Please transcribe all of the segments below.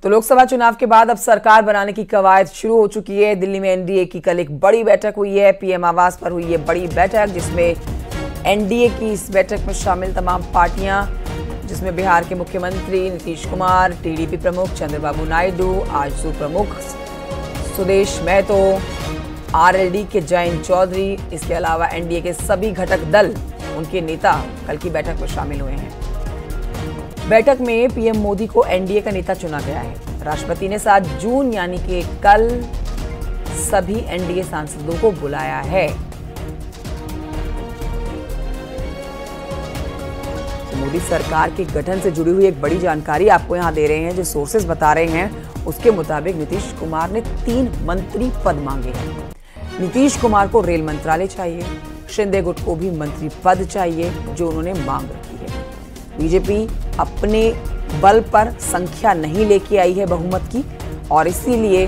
तो लोकसभा चुनाव के बाद अब सरकार बनाने की कवायद शुरू हो चुकी है। दिल्ली में एनडीए की कल एक बड़ी बैठक हुई है। पीएम आवास पर हुई है बड़ी बैठक, जिसमें एनडीए की इस बैठक में शामिल तमाम पार्टियां, जिसमें बिहार के मुख्यमंत्री नीतीश कुमार, टीडीपी प्रमुख चंद्रबाबू नायडू, आजसू प्रमुख सुदेश महतो, आरएलडी के जयंत चौधरी, इसके अलावा एनडीए के सभी घटक दल, उनके नेता कल की बैठक में शामिल हुए हैं। बैठक में पीएम मोदी को एनडीए का नेता चुना गया है। राष्ट्रपति ने 7 जून यानी कि कल सभी एनडीए सांसदों को बुलाया है। तो मोदी सरकार के गठन से जुड़ी हुई एक बड़ी जानकारी आपको यहां दे रहे हैं। जो सोर्सेज बता रहे हैं उसके मुताबिक नीतीश कुमार ने 3 मंत्री पद मांगे हैं। नीतीश कुमार को रेल मंत्रालय चाहिए, शिंदे गुट को भी मंत्री पद चाहिए, जो उन्होंने मांग रखी है। बीजेपी अपने बल पर संख्या नहीं लेके आई है बहुमत की, और इसीलिए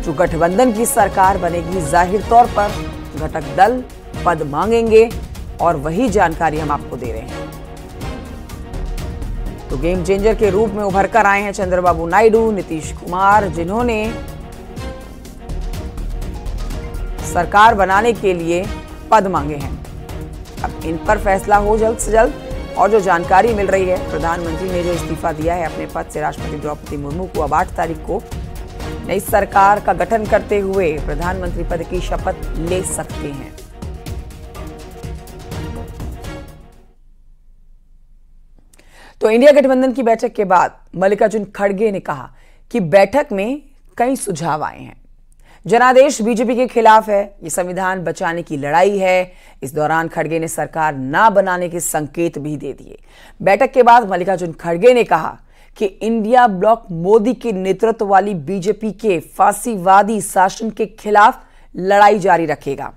जो गठबंधन की सरकार बनेगी, जाहिर तौर पर घटक दल पद मांगेंगे, और वही जानकारी हम आपको दे रहे हैं। तो गेम चेंजर के रूप में उभर कर आए हैं चंद्रबाबू नायडू, नीतीश कुमार, जिन्होंने सरकार बनाने के लिए पद मांगे हैं। अब इन पर फैसला हो जल्द से जल्द। और जो जानकारी मिल रही है, प्रधानमंत्री ने जो इस्तीफा दिया है अपने पद से राष्ट्रपति द्रौपदी मुर्मू को, अब 8 तारीख को नई सरकार का गठन करते हुए प्रधानमंत्री पद की शपथ ले सकते हैं। तो इंडिया गठबंधन की बैठक के बाद मल्लिकार्जुन खड़गे ने कहा कि बैठक में कई सुझाव आए हैं। जनादेश बीजेपी के खिलाफ है, ये संविधान बचाने की लड़ाई है। इस दौरान खड़गे ने सरकार ना बनाने के संकेत भी दे दिए। बैठक के बाद मल्लिकार्जुन खड़गे ने कहा कि इंडिया ब्लॉक मोदी के नेतृत्व वाली बीजेपी के फांसीवादी शासन के खिलाफ लड़ाई जारी रखेगा।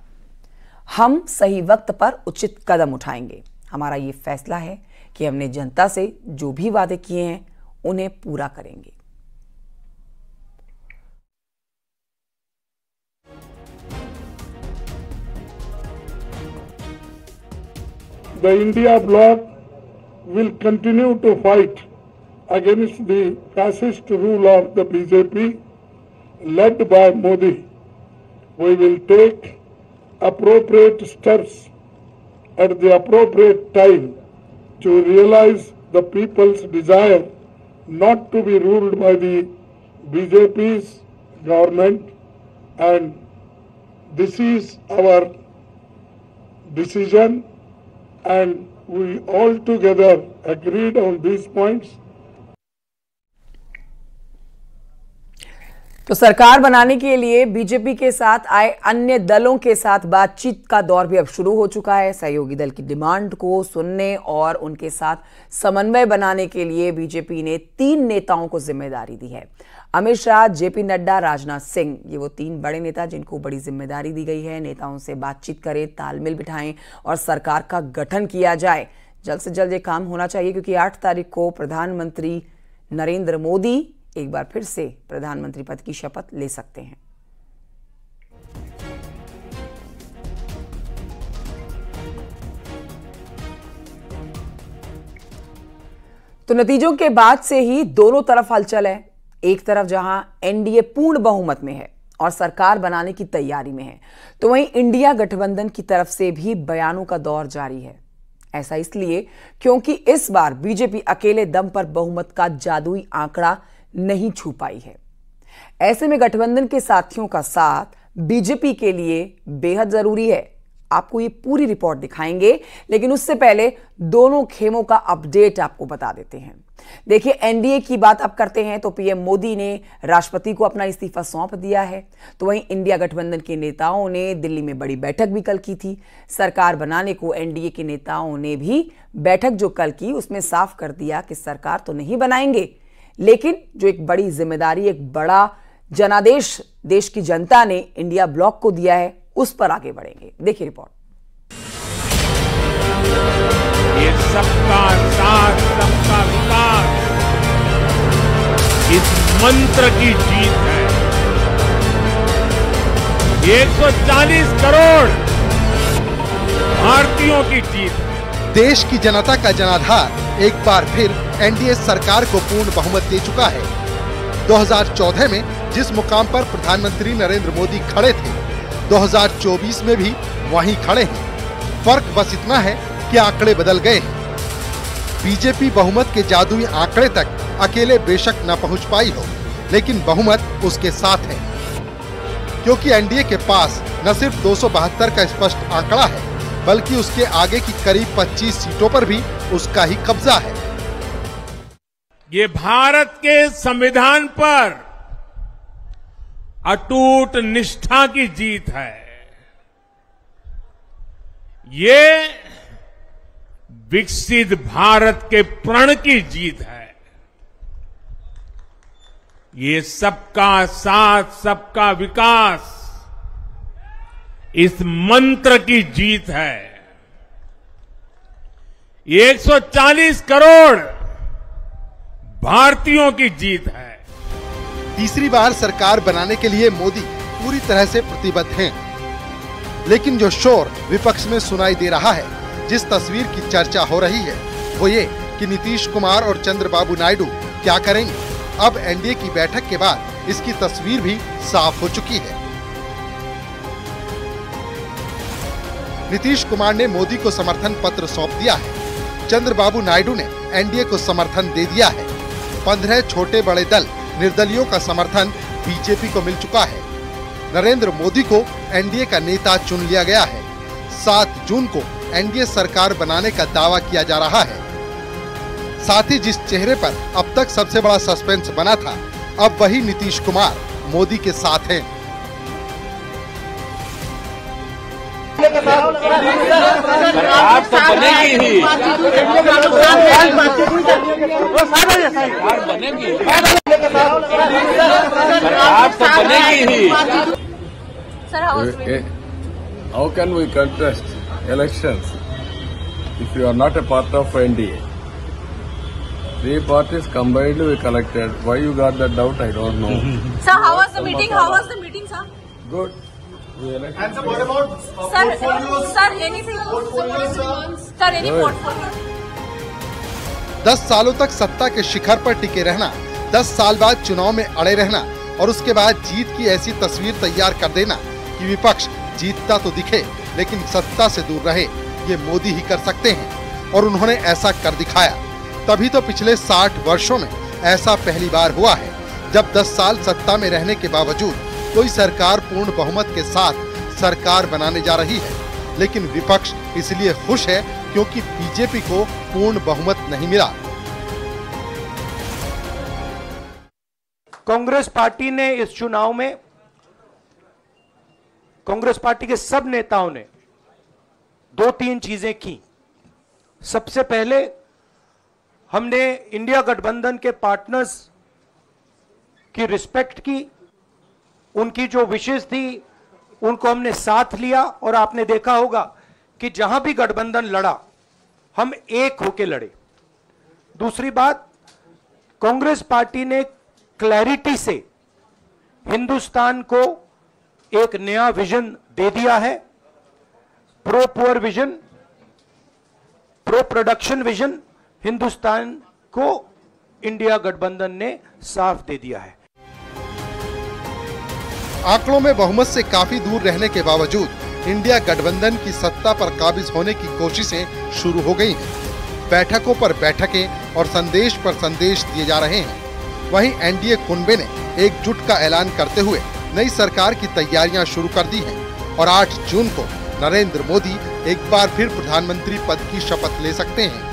हम सही वक्त पर उचित कदम उठाएंगे। हमारा ये फैसला है कि हमने जनता से जो भी वादे किए हैं उन्हें पूरा करेंगे। The India bloc will continue to fight against the fascist rule of the BJP led by Modi. We will take appropriate steps at the appropriate time to realize the people's desire not to be ruled by the BJP's government, and this is our decision, and we all together agreed on these points. तो सरकार बनाने के लिए BJP के साथ आए अन्य दलों के साथ बातचीत का दौर भी अब शुरू हो चुका है। सहयोगी दल की डिमांड को सुनने और उनके साथ समन्वय बनाने के लिए बीजेपी ने 3 नेताओं को जिम्मेदारी दी है। अमित शाह, जेपी नड्डा, राजनाथ सिंह, ये वो 3 बड़े नेता जिनको बड़ी जिम्मेदारी दी गई है। नेताओं से बातचीत करें, तालमेल बिठाएं और सरकार का गठन किया जाए। जल्द से जल्द ये काम होना चाहिए, क्योंकि 8 तारीख को प्रधानमंत्री नरेंद्र मोदी एक बार फिर से प्रधानमंत्री पद की शपथ ले सकते हैं। तो नतीजों के बाद से ही दोनों तरफ हलचल है। एक तरफ जहां एनडीए पूर्ण बहुमत में है और सरकार बनाने की तैयारी में है, तो वहीं इंडिया गठबंधन की तरफ से भी बयानों का दौर जारी है। ऐसा इसलिए क्योंकि इस बार बीजेपी अकेले दम पर बहुमत का जादुई आंकड़ा नहीं छू पाई है। ऐसे में गठबंधन के साथियों का साथ बीजेपी के लिए बेहद जरूरी है। आपको ये पूरी रिपोर्ट दिखाएंगे, लेकिन उससे पहले दोनों खेमों का अपडेट आपको बता देते हैं। देखिए, एनडीए की बात अब करते हैं। तो पीएम मोदी ने राष्ट्रपति को अपना इस्तीफा सौंप दिया है। तो वहीं इंडिया गठबंधन के नेताओं ने दिल्ली में बड़ी बैठक भी कल की थी। सरकार बनाने को एनडीए के नेताओं ने भी बैठक जो कल की, उसमें साफ कर दिया कि सरकार तो नहीं बनाएंगे, लेकिन जो एक बड़ी जिम्मेदारी, एक बड़ा जनादेश देश की जनता ने इंडिया ब्लॉक को दिया है, उस पर आगे बढ़ेंगे। देखिए रिपोर्ट। ये सबका साथ, सबका विकास, इस मंत्र की जीत है। 140 करोड़ भारतीयों की जीत है। देश की जनता का जनाधार एक बार फिर एनडीए सरकार को पूर्ण बहुमत दे चुका है। 2014 में जिस मुकाम पर प्रधानमंत्री नरेंद्र मोदी खड़े थे, 2024 में भी वहीं खड़े हैं। फर्क बस इतना है कि आंकड़े बदल गए हैं। बीजेपी बहुमत के जादुई आंकड़े तक अकेले बेशक न पहुंच पाई हो, लेकिन बहुमत उसके साथ है, क्योंकि एनडीए के पास न सिर्फ 272 का स्पष्ट आंकड़ा है, बल्कि उसके आगे की करीब 25 सीटों पर भी उसका ही कब्जा है। ये भारत के संविधान पर अटूट निष्ठा की जीत है। ये विकसित भारत के प्रण की जीत है। ये सबका साथ, सबका विकास, इस मंत्र की जीत है। ये 140 करोड़ भारतीयों की जीत है। तीसरी बार सरकार बनाने के लिए मोदी पूरी तरह से प्रतिबद्ध हैं। लेकिन जो शोर विपक्ष में सुनाई दे रहा है, जिस तस्वीर की चर्चा हो रही है, वो ये कि नीतीश कुमार और चंद्रबाबू नायडू क्या करेंगे। अब एनडीए की बैठक के बाद इसकी तस्वीर भी साफ हो चुकी है। नीतीश कुमार ने मोदी को समर्थन पत्र सौंप दिया है। चंद्रबाबू नायडू ने एनडीए को समर्थन दे दिया है। 15 छोटे बड़े दल निर्दलियों का समर्थन बीजेपी को मिल चुका है। नरेंद्र मोदी को एनडीए का नेता चुन लिया गया है। 7 जून को एनडीए सरकार बनाने का दावा किया जा रहा है। साथ ही जिस चेहरे पर अब तक सबसे बड़ा सस्पेंस बना था, अब वही नीतीश कुमार मोदी के साथ हैं। सरकार तो बनेगी ही। सरकार तो बनेगी ही। How can we contest elections if you are not a part of NDA? 3 parties combined we collected. Why you got that doubt? I don't know. Sir, how was the meeting? How was the meeting, sir? Good. And sir, what about portfolios? Sir, anything? Sir, any portfolio? 10 सालों तक सत्ता के शिखर पर टिके रहना, 10 साल बाद चुनाव में अड़े रहना और उसके बाद जीत की ऐसी तस्वीर तैयार कर देना कि विपक्ष जीतता तो दिखे लेकिन सत्ता से दूर रहे, ये मोदी ही कर सकते हैं और उन्होंने ऐसा कर दिखाया। तभी तो पिछले 60 वर्षों में ऐसा पहली बार हुआ है जब 10 साल सत्ता में रहने के बावजूद कोई सरकार पूर्ण बहुमत के साथ सरकार बनाने जा रही है। लेकिन विपक्ष इसलिए खुश है क्योंकि बीजेपी को पूर्ण बहुमत नहीं मिला। कांग्रेस पार्टी ने इस चुनाव में, कांग्रेस पार्टी के सब नेताओं ने 2-3 चीजें की। सबसे पहले हमने इंडिया गठबंधन के पार्टनर्स की रिस्पेक्ट की, उनकी जो विशेष थी उनको हमने साथ लिया और आपने देखा होगा कि जहां भी गठबंधन लड़ा हम एक होके लड़े। दूसरी बात, कांग्रेस पार्टी ने क्लैरिटी से हिंदुस्तान को एक नया विजन दे दिया है। Pro poor vision, pro production vision Hindustan को इंडिया गठबंधन ने साफ दे दिया है। आंकड़ों में बहुमत से काफी दूर रहने के बावजूद इंडिया गठबंधन की सत्ता पर काबिज होने की कोशिशें शुरू हो गई हैं। बैठकों पर बैठकें और संदेश पर संदेश दिए जा रहे हैं। वहीं एनडीए कुनबे ने एकजुट का ऐलान करते हुए नई सरकार की तैयारियां शुरू कर दी हैं और 8 जून को नरेंद्र मोदी एक बार फिर प्रधानमंत्री पद की शपथ ले सकते हैं।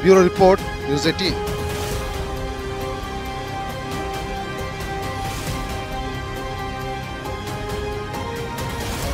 Bureau report, news 18।